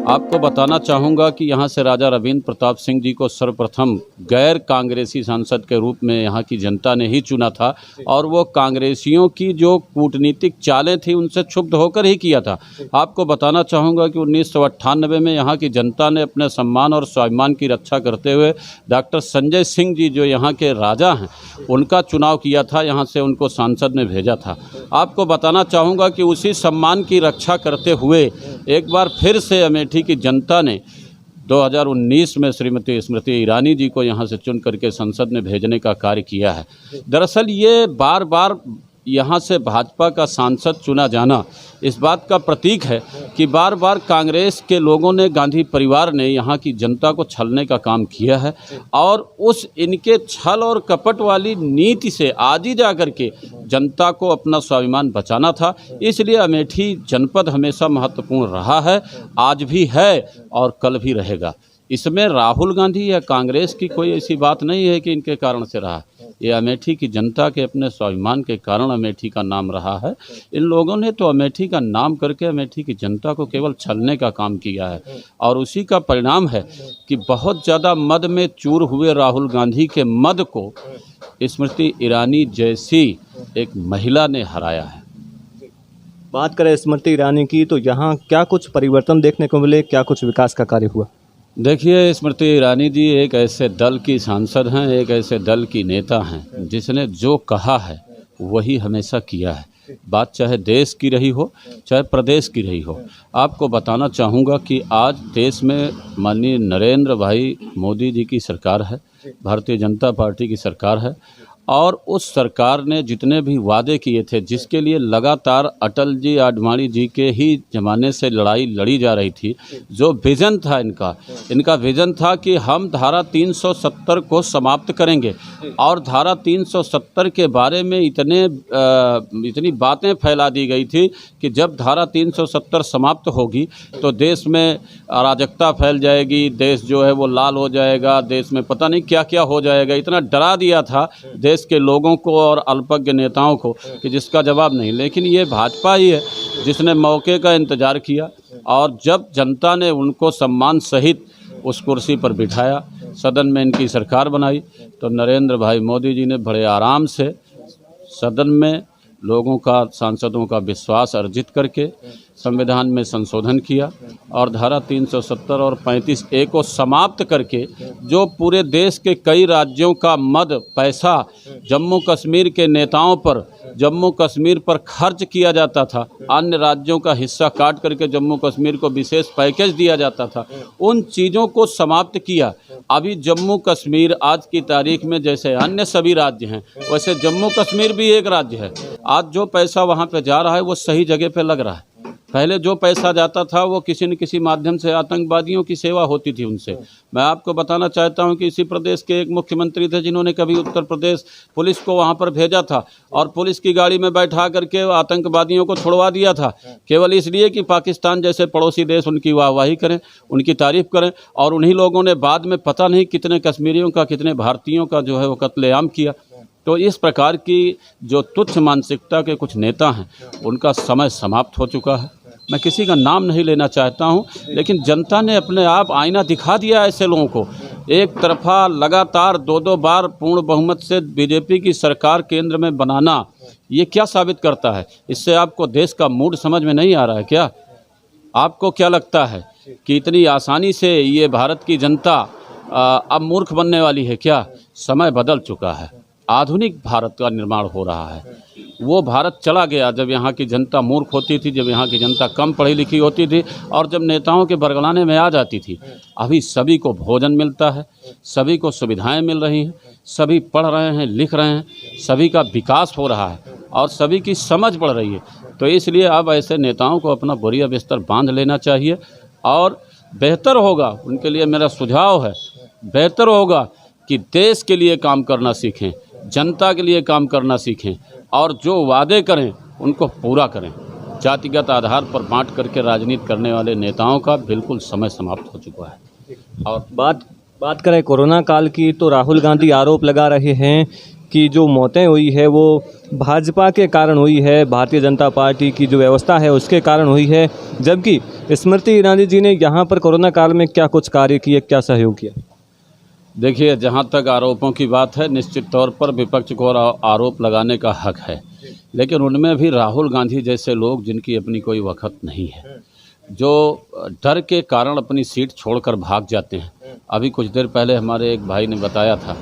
आपको बताना चाहूँगा कि यहाँ से राजा रविंद्र प्रताप सिंह जी को सर्वप्रथम गैर कांग्रेसी सांसद के रूप में यहाँ की जनता ने ही चुना था और वो कांग्रेसियों की जो कूटनीतिक चालें थी उनसे क्षुब्ध होकर ही किया था। आपको बताना चाहूँगा कि 1998 में यहाँ की जनता ने अपने सम्मान और स्वाभिमान की रक्षा करते हुए डॉक्टर संजय सिंह जी जो यहाँ के राजा हैं उनका चुनाव किया था, यहाँ से उनको सांसद में भेजा था। आपको बताना चाहूँगा कि उसी सम्मान की रक्षा करते हुए एक बार फिर से अमेठी की जनता ने 2019 में श्रीमती स्मृति ईरानी जी को यहाँ से चुन करके संसद में भेजने का कार्य किया है। दरअसल ये बार बार यहाँ से भाजपा का सांसद चुना जाना इस बात का प्रतीक है कि बार बार कांग्रेस के लोगों ने, गांधी परिवार ने यहाँ की जनता को छलने का काम किया है और उस इनके छल और कपट वाली नीति से आज ही जा कर के जनता को अपना स्वाभिमान बचाना था। इसलिए अमेठी जनपद हमेशा महत्वपूर्ण रहा है, आज भी है और कल भी रहेगा। इसमें राहुल गांधी या कांग्रेस की कोई ऐसी बात नहीं है कि इनके कारण से रहा। ये अमेठी की जनता के अपने स्वाभिमान के कारण अमेठी का नाम रहा है। इन लोगों ने तो अमेठी का नाम करके अमेठी की जनता को केवल छलने का काम किया है और उसी का परिणाम है कि बहुत ज़्यादा मद में चूर हुए राहुल गांधी के मद को स्मृति ईरानी जैसी एक महिला ने हराया है। बात करें स्मृति ईरानी की तो यहाँ क्या कुछ परिवर्तन देखने को मिले, क्या कुछ विकास का कार्य हुआ? देखिए, स्मृति ईरानी जी एक ऐसे दल की सांसद हैं, एक ऐसे दल की नेता हैं जिसने जो कहा है वही हमेशा किया है। बात चाहे देश की रही हो चाहे प्रदेश की रही हो। आपको बताना चाहूँगा कि आज देश में माननीय नरेंद्र भाई मोदी जी की सरकार है, भारतीय जनता पार्टी की सरकार है और उस सरकार ने जितने भी वादे किए थे, जिसके लिए लगातार अटल जी आडवाणी जी के ही ज़माने से लड़ाई लड़ी जा रही थी, जो विज़न था इनका विज़न था कि हम धारा 370 को समाप्त करेंगे और धारा 370 के बारे में इतनी बातें फैला दी गई थी कि जब धारा 370 समाप्त होगी तो देश में अराजकता फैल जाएगी, देश जो है वो लाल हो जाएगा, देश में पता नहीं क्या क्या हो जाएगा। इतना डरा दिया था देश के लोगों को और अल्पज्ञ नेताओं को कि जिसका जवाब नहीं। लेकिन ये भाजपा ही है जिसने मौके का इंतज़ार किया और जब जनता ने उनको सम्मान सहित उस कुर्सी पर बिठाया, सदन में इनकी सरकार बनाई, तो नरेंद्र भाई मोदी जी ने बड़े आराम से सदन में लोगों का, सांसदों का विश्वास अर्जित करके संविधान में संशोधन किया और धारा 370 और 35A को समाप्त करके जो पूरे देश के कई राज्यों का मद, पैसा जम्मू कश्मीर के नेताओं पर, जम्मू कश्मीर पर खर्च किया जाता था, अन्य राज्यों का हिस्सा काट करके जम्मू कश्मीर को विशेष पैकेज दिया जाता था, उन चीज़ों को समाप्त किया। अभी जम्मू कश्मीर आज की तारीख में जैसे अन्य सभी राज्य हैं वैसे जम्मू कश्मीर भी एक राज्य है। आज जो पैसा वहाँ पे जा रहा है वो सही जगह पे लग रहा है। पहले जो पैसा जाता था वो किसी न किसी माध्यम से आतंकवादियों की सेवा होती थी उनसे। मैं आपको बताना चाहता हूं कि इसी प्रदेश के एक मुख्यमंत्री थे जिन्होंने कभी उत्तर प्रदेश पुलिस को वहां पर भेजा था और पुलिस की गाड़ी में बैठा करके आतंकवादियों को छुड़वा दिया था, केवल इसलिए कि पाकिस्तान जैसे पड़ोसी देश उनकी वाहवाही करें, उनकी तारीफ करें। और उन्हीं लोगों ने बाद में पता नहीं कितने कश्मीरियों का, कितने भारतीयों का जो है वो कत्लेआम किया। तो इस प्रकार की जो तुच्छ मानसिकता के कुछ नेता हैं उनका समय समाप्त हो चुका है। मैं किसी का नाम नहीं लेना चाहता हूं, लेकिन जनता ने अपने आप आईना दिखा दिया ऐसे लोगों को। एक तरफा लगातार 2-2 बार पूर्ण बहुमत से बीजेपी की सरकार केंद्र में बनाना, ये क्या साबित करता है? इससे आपको देश का मूड समझ में नहीं आ रहा है क्या? आपको क्या लगता है कि इतनी आसानी से ये भारत की जनता अब मूर्ख बनने वाली है क्या? समय बदल चुका है, आधुनिक भारत का निर्माण हो रहा है। वो भारत चला गया जब यहाँ की जनता मूर्ख होती थी, जब यहाँ की जनता कम पढ़ी लिखी होती थी और जब नेताओं के बरगलाने में आ जाती थी। अभी सभी को भोजन मिलता है, सभी को सुविधाएं मिल रही हैं, सभी पढ़ रहे हैं, लिख रहे हैं, सभी का विकास हो रहा है और सभी की समझ बढ़ रही है। तो इसलिए अब ऐसे नेताओं को अपना बोरिया बिस्तर बांध लेना चाहिए और बेहतर होगा, उनके लिए मेरा सुझाव है, बेहतर होगा कि देश के लिए काम करना सीखें, जनता के लिए काम करना सीखें और जो वादे करें उनको पूरा करें। जातिगत आधार पर बांट करके राजनीति करने वाले नेताओं का बिल्कुल समय समाप्त हो चुका है। और बात करें कोरोना काल की तो राहुल गांधी आरोप लगा रहे हैं कि जो मौतें हुई है वो भाजपा के कारण हुई है, भारतीय जनता पार्टी की जो व्यवस्था है उसके कारण हुई है, जबकि स्मृति ईरानी जी ने यहाँ पर कोरोना काल में क्या कुछ कार्य किए, क्या सहयोग किया? देखिए, जहाँ तक आरोपों की बात है, निश्चित तौर पर विपक्ष को आरोप लगाने का हक है, लेकिन उनमें भी राहुल गांधी जैसे लोग जिनकी अपनी कोई वक़्त नहीं है, जो डर के कारण अपनी सीट छोड़कर भाग जाते हैं। अभी कुछ देर पहले हमारे एक भाई ने बताया था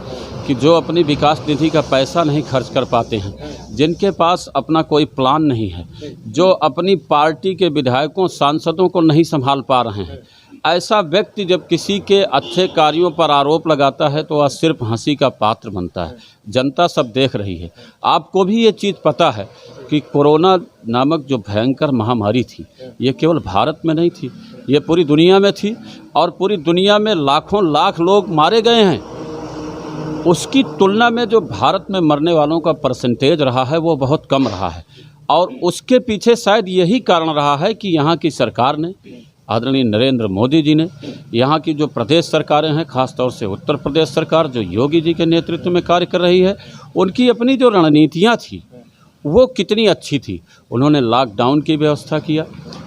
कि जो अपनी विकास निधि का पैसा नहीं खर्च कर पाते हैं, जिनके पास अपना कोई प्लान नहीं है, जो अपनी पार्टी के विधायकों सांसदों को नहीं संभाल पा रहे हैं, ऐसा व्यक्ति जब किसी के अच्छे कार्यों पर आरोप लगाता है तो वह सिर्फ हंसी का पात्र बनता है। जनता सब देख रही है। आपको भी ये चीज़ पता है कि कोरोना नामक जो भयंकर महामारी थी, ये केवल भारत में नहीं थी, ये पूरी दुनिया में थी और पूरी दुनिया में लाखों लाख लोग मारे गए हैं। उसकी तुलना में जो भारत में मरने वालों का परसेंटेज रहा है वो बहुत कम रहा है, और उसके पीछे शायद यही कारण रहा है कि यहाँ की सरकार ने, आदरणीय नरेंद्र मोदी जी ने, यहाँ की जो प्रदेश सरकारें हैं, खासतौर से उत्तर प्रदेश सरकार जो योगी जी के नेतृत्व में कार्य कर रही है, उनकी अपनी जो रणनीतियाँ थी वो कितनी अच्छी थी। उन्होंने लॉकडाउन की व्यवस्था किया,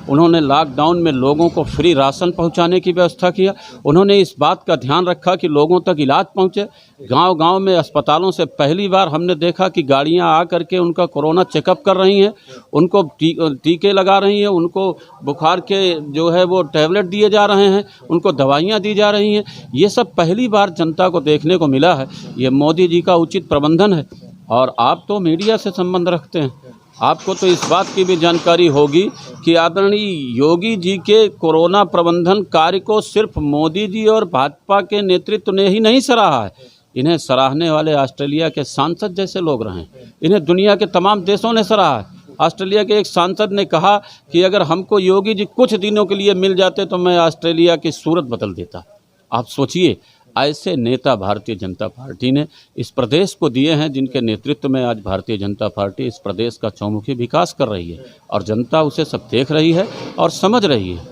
उन्होंने लॉकडाउन में लोगों को फ्री राशन पहुंचाने की व्यवस्था किया, उन्होंने इस बात का ध्यान रखा कि लोगों तक इलाज पहुंचे। गांव-गांव में अस्पतालों से पहली बार हमने देखा कि गाड़ियां आ करके उनका कोरोना चेकअप कर रही हैं, उनको टीके लगा रही हैं, उनको बुखार के जो है वो टैबलेट दिए जा रहे हैं, उनको दवाइयाँ दी जा रही हैं। ये सब पहली बार जनता को देखने को मिला है। ये मोदी जी का उचित प्रबंधन है। और आप तो मीडिया से संबंध रखते हैं, आपको तो इस बात की भी जानकारी होगी कि आदरणीय योगी जी के कोरोना प्रबंधन कार्य को सिर्फ मोदी जी और भाजपा के नेतृत्व ने ही नहीं सराहा है, इन्हें सराहने वाले ऑस्ट्रेलिया के सांसद जैसे लोग रहे, इन्हें दुनिया के तमाम देशों ने सराहा है। ऑस्ट्रेलिया के एक सांसद ने कहा कि अगर हमको योगी जी कुछ दिनों के लिए मिल जाते तो मैं ऑस्ट्रेलिया की सूरत बदल देता। आप सोचिए, ऐसे नेता भारतीय जनता पार्टी ने इस प्रदेश को दिए हैं, जिनके नेतृत्व में आज भारतीय जनता पार्टी इस प्रदेश का चौमुखी विकास कर रही है और जनता उसे सब देख रही है और समझ रही है।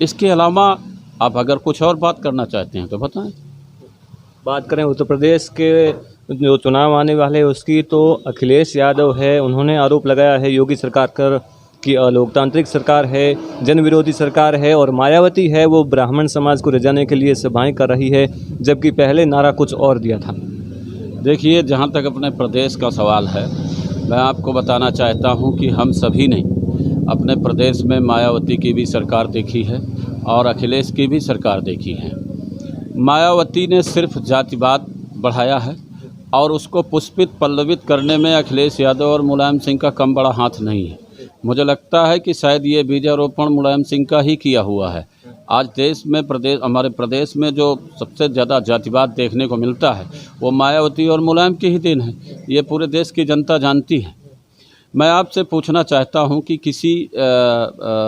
इसके अलावा आप अगर कुछ और बात करना चाहते हैं तो बताएं। बात करें उत्तर प्रदेश के जो चुनाव आने वाले हैं उसकी, तो अखिलेश यादव है, उन्होंने आरोप लगाया है योगी सरकार की अलोकतांत्रिक सरकार है, जन विरोधी सरकार है, और मायावती है वो ब्राह्मण समाज को रिझाने के लिए सभाएं कर रही है, जबकि पहले नारा कुछ और दिया था। देखिए, जहाँ तक अपने प्रदेश का सवाल है, मैं आपको बताना चाहता हूँ कि हम सभी ने अपने प्रदेश में मायावती की भी सरकार देखी है और अखिलेश की भी सरकार देखी है। मायावती ने सिर्फ जातिवाद बढ़ाया है और उसको पुष्पित पल्लवित करने में अखिलेश यादव और मुलायम सिंह का कम बड़ा हाथ नहीं है। मुझे लगता है कि शायद ये बीजारोपण मुलायम सिंह का ही किया हुआ है। आज देश में हमारे प्रदेश में जो सबसे ज़्यादा जातिवाद देखने को मिलता है वो मायावती और मुलायम की ही देन है। ये पूरे देश की जनता जानती है। मैं आपसे पूछना चाहता हूं कि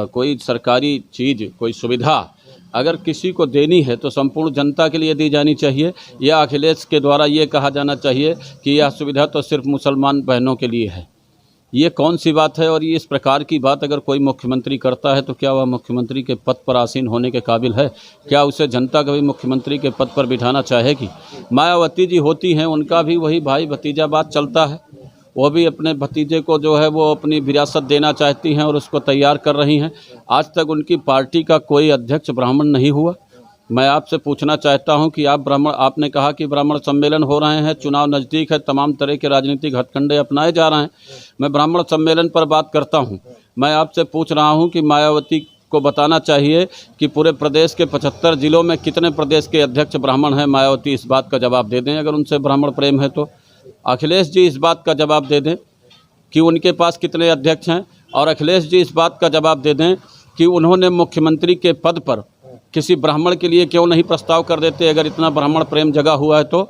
कोई सरकारी चीज़, कोई सुविधा अगर किसी को देनी है तो संपूर्ण जनता के लिए दी जानी चाहिए, या अखिलेश के द्वारा ये कहा जाना चाहिए कि यह सुविधा तो सिर्फ मुसलमान बहनों के लिए है? ये कौन सी बात है? और ये इस प्रकार की बात अगर कोई मुख्यमंत्री करता है तो क्या वह मुख्यमंत्री के पद पर आसीन होने के काबिल है? क्या उसे जनता कभी मुख्यमंत्री के पद पर बिठाना चाहेगी? मायावती जी होती हैं, उनका भी वही भाई भतीजा बात चलता है। वो भी अपने भतीजे को जो है वो अपनी विरासत देना चाहती हैं और उसको तैयार कर रही हैं। आज तक उनकी पार्टी का कोई अध्यक्ष ब्राह्मण नहीं हुआ। मैं आपसे पूछना चाहता हूं कि आपने कहा कि ब्राह्मण सम्मेलन हो रहे हैं, चुनाव नज़दीक है, तमाम तरह के राजनीतिक हथकंडे अपनाए जा रहे हैं। मैं ब्राह्मण सम्मेलन पर बात करता हूं। मैं आपसे पूछ रहा हूं कि मायावती को बताना चाहिए कि पूरे प्रदेश के 75 जिलों में कितने प्रदेश के अध्यक्ष ब्राह्मण हैं। मायावती इस बात का जवाब दे दें अगर उनसे ब्राह्मण प्रेम है तो। अखिलेश जी इस बात का जवाब दे दें कि उनके पास कितने अध्यक्ष हैं, और अखिलेश जी इस बात का जवाब दे दें कि उन्होंने मुख्यमंत्री के पद पर किसी ब्राह्मण के लिए क्यों नहीं प्रस्ताव कर देते अगर इतना ब्राह्मण प्रेम जगा हुआ है तो।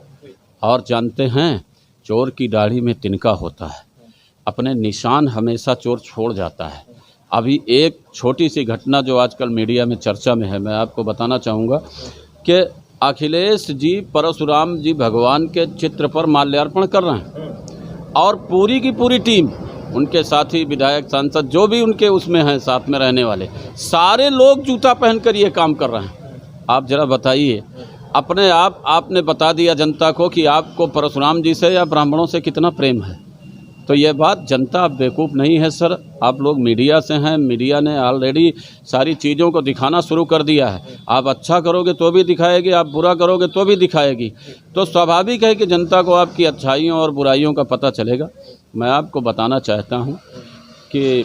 और जानते हैं, चोर की दाढ़ी में तिनका होता है, अपने निशान हमेशा चोर छोड़ जाता है। अभी एक छोटी सी घटना जो आजकल मीडिया में चर्चा में है, मैं आपको बताना चाहूँगा कि अखिलेश जी परशुराम जी भगवान के चित्र पर माल्यार्पण कर रहे हैं और पूरी की पूरी टीम, उनके साथी विधायक सांसद जो भी उनके उसमें हैं साथ में रहने वाले, सारे लोग जूता पहनकर ये काम कर रहे हैं। आप जरा बताइए, अपने आपने बता दिया जनता को कि आपको परशुराम जी से या ब्राह्मणों से कितना प्रेम है। तो ये बात जनता बेवकूफ़ नहीं है सर। आप लोग मीडिया से हैं, मीडिया ने ऑलरेडी सारी चीज़ों को दिखाना शुरू कर दिया है। आप अच्छा करोगे तो भी दिखाएगी, आप बुरा करोगे तो भी दिखाएगी। तो स्वाभाविक है कि जनता को आपकी अच्छाइयों और बुराइयों का पता चलेगा। मैं आपको बताना चाहता हूँ कि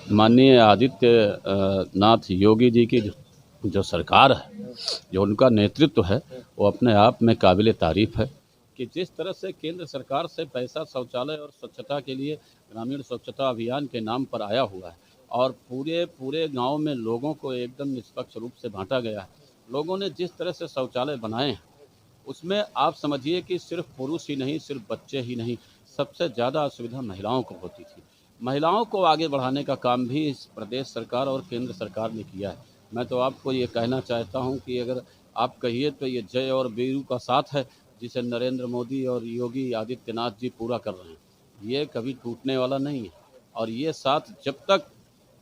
माननीय आदित्य नाथ योगी जी की जो सरकार है, जो उनका नेतृत्व है, वो अपने आप में काबिल तारीफ़ है कि जिस तरह से केंद्र सरकार से पैसा शौचालय और स्वच्छता के लिए ग्रामीण स्वच्छता अभियान के नाम पर आया हुआ है और पूरे पूरे गांव में लोगों को एकदम निष्पक्ष रूप से बांटा गया है। लोगों ने जिस तरह से शौचालय बनाए हैं, उसमें आप समझिए कि सिर्फ पुरुष ही नहीं, सिर्फ बच्चे ही नहीं, सबसे ज़्यादा असुविधा महिलाओं को होती थी। महिलाओं को आगे बढ़ाने का काम भी इस प्रदेश सरकार और केंद्र सरकार ने किया है। मैं तो आपको ये कहना चाहता हूँ कि अगर आप कहिए तो ये जय और वीरू का साथ है जिसे नरेंद्र मोदी और योगी आदित्यनाथ जी पूरा कर रहे हैं। ये कभी टूटने वाला नहीं है और ये साथ जब तक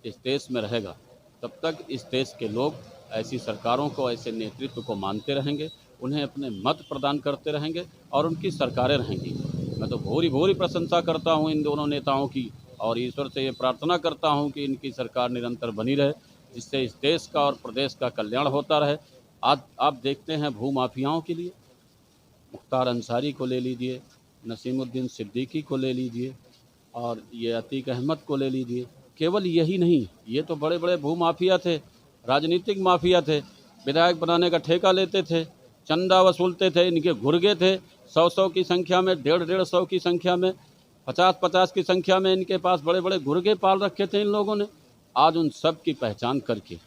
इस देश में रहेगा तब तक इस देश के लोग ऐसी सरकारों को, ऐसे नेतृत्व को मानते रहेंगे, उन्हें अपने मत प्रदान करते रहेंगे और उनकी सरकारें रहेंगी। मैं तो भूरी भूरी प्रशंसा करता हूँ इन दोनों नेताओं की और ईश्वर से ये प्रार्थना करता हूँ कि इनकी सरकार निरंतर बनी रहे, जिससे इस देश का और प्रदेश का कल्याण होता रहे। आज आप देखते हैं भूमाफियाओं के लिए मुख्तार अंसारी को ले लीजिए, नसीमुद्दीन सिद्दीकी को ले लीजिए और ये अतीक अहमद को ले लीजिए। केवल यही नहीं, ये तो बड़े बड़े भूमाफिया थे, राजनीतिक माफिया थे। विधायक बनाने का ठेका लेते थे, चंदा वसूलते थे, इनके घुर्गे थे। 100 की संख्या में, 150 की संख्या में, 50 की संख्या में इनके पास बड़े बड़े घुर्गे पाल रखे थे इन लोगों ने। आज उन सब की पहचान करके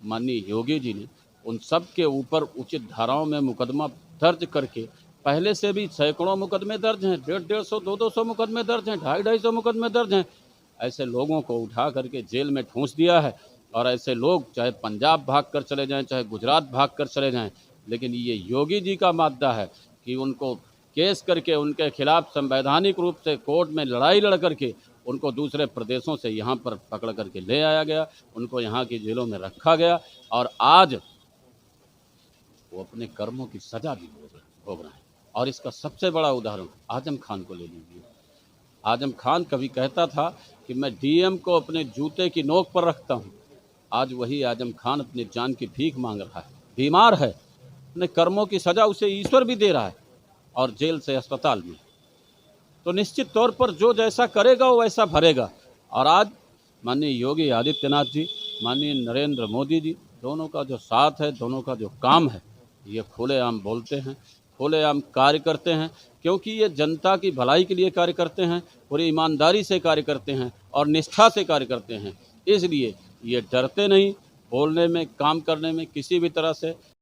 माननीय योगी जी ने उन सब के ऊपर उचित धाराओं में मुकदमा दर्ज करके, पहले से भी सैकड़ों मुकदमे दर्ज हैं, 150, 200 मुकदमे दर्ज हैं, 250 मुकदमे दर्ज हैं। ऐसे लोगों को उठा करके जेल में ठूंस दिया है और ऐसे लोग चाहे पंजाब भाग कर चले जाएं, चाहे गुजरात भाग कर चले जाएं, लेकिन ये योगी जी का माद्दा है कि उनको केस करके उनके खिलाफ संवैधानिक रूप से कोर्ट में लड़ाई लड़ करके उनको दूसरे प्रदेशों से यहाँ पर पकड़ करके ले आया गया, उनको यहाँ की जेलों में रखा गया और आज वो अपने कर्मों की सज़ा भी भोग रहे हैं। और इसका सबसे बड़ा उदाहरण आजम खान को ले लीजिए। आजम खान कभी कहता था कि मैं डीएम को अपने जूते की नोक पर रखता हूँ। आज वही आजम खान अपनी जान की भीख मांग रहा है, बीमार है, अपने कर्मों की सज़ा उसे ईश्वर भी दे रहा है और जेल से अस्पताल में। तो निश्चित तौर पर जो जैसा करेगा वो वैसा भरेगा। और आज माननीय योगी आदित्यनाथ जी, माननीय नरेंद्र मोदी जी, दोनों का जो साथ है, दोनों का जो काम है, ये खुलेआम बोलते हैं, खुलेआम कार्य करते हैं, क्योंकि ये जनता की भलाई के लिए कार्य करते हैं, पूरी ईमानदारी से कार्य करते हैं और निष्ठा से कार्य करते हैं। इसलिए ये डरते नहीं, बोलने में, काम करने में किसी भी तरह से।